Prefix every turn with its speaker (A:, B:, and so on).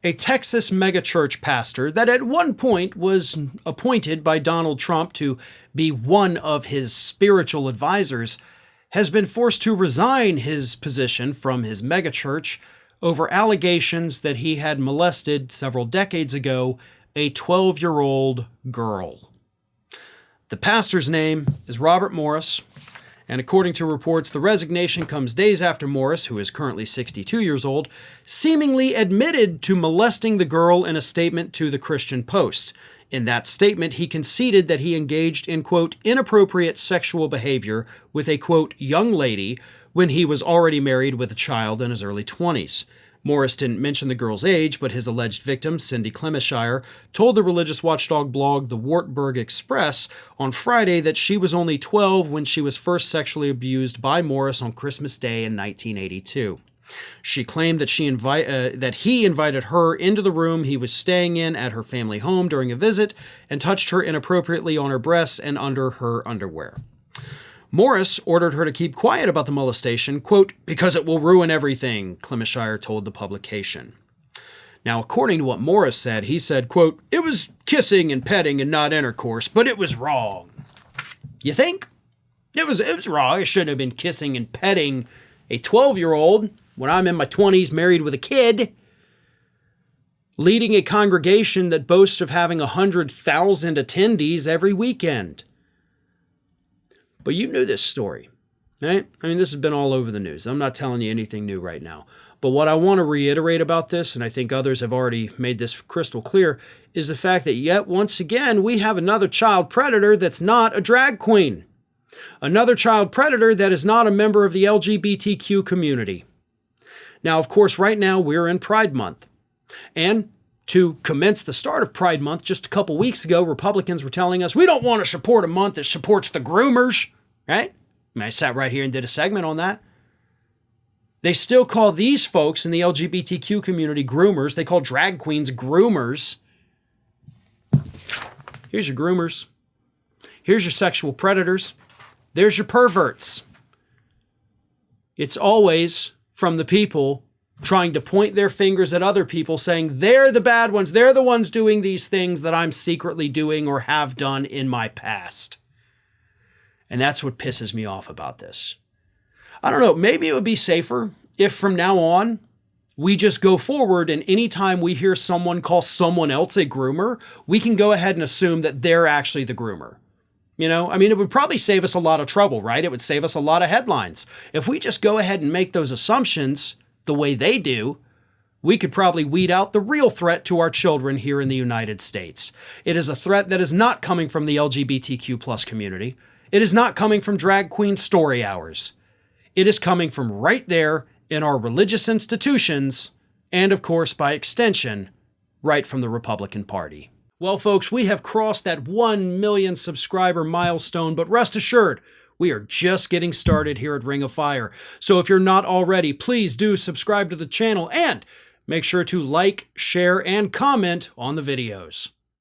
A: A Texas megachurch pastor that at one point was appointed by Donald Trump to be one of his spiritual advisors has been forced to resign his position from his megachurch over allegations that he had molested several decades ago a 12-year-old girl. The pastor's name is Robert Morris, and according to reports, the resignation comes days after Morris, who is currently 62 years old, seemingly admitted to molesting the girl in a statement to the Christian Post. In that statement, he conceded that he engaged in, quote, inappropriate sexual behavior with a, quote, young lady when he was already married with a child in his early 20s. Morris didn't mention the girl's age, but his alleged victim, Cindy Clemishire, told the religious watchdog blog The Wartburg Express on Friday that she was only 12 when she was first sexually abused by Morris on Christmas Day in 1982. She claimed that he invited her into the room he was staying in at her family home during a visit and touched her inappropriately on her breasts and under her underwear. Morris ordered her to keep quiet about the molestation, quote, because it will ruin everything, Clemishire told the publication. Now, according to what Morris said, he said, quote, it was kissing and petting and not intercourse, but it was wrong. You think? It was wrong. I shouldn't have been kissing and petting a 12-year-old when I'm in my 20s married with a kid, leading a congregation that boasts of having 100,000 attendees every weekend. But you knew this story, right? I mean, this has been all over the news. I'm not telling you anything new right now. But what I want to reiterate about this, and I think others have already made this crystal clear, is the fact that yet once again, we have another child predator that's not a drag queen. Another child predator that is not a member of the LGBTQ community. Now, of course, right now we're in Pride Month. And to commence the start of Pride Month, just a couple weeks ago, Republicans were telling us we don't want to support a month that supports the groomers, right? And I sat right here and did a segment on that. They still call these folks in the LGBTQ community groomers. They call drag queens groomers. Here's your groomers. Here's your sexual predators. There's your perverts. It's always from the people trying to point their fingers at other people, saying they're the bad ones. They're the ones doing these things that I'm secretly doing or have done in my past. And that's what pisses me off about this. I don't know, maybe it would be safer if from now on we just go forward and anytime we hear someone call someone else a groomer, we can go ahead and assume that they're actually the groomer. You know, I mean, it would probably save us a lot of trouble, right? It would save us a lot of headlines. If we just go ahead and make those assumptions the way they do, we could probably weed out the real threat to our children here in the United States. It is a threat that is not coming from the LGBTQ plus community. It is not coming from drag queen story hours. It is coming from right there in our religious institutions and, of course, by extension, right from the Republican Party. Well, folks, we have crossed that 1 million subscriber milestone, but rest assured, we are just getting started here at Ring of Fire. So if you're not already, please do subscribe to the channel and make sure to like, share, and comment on the videos.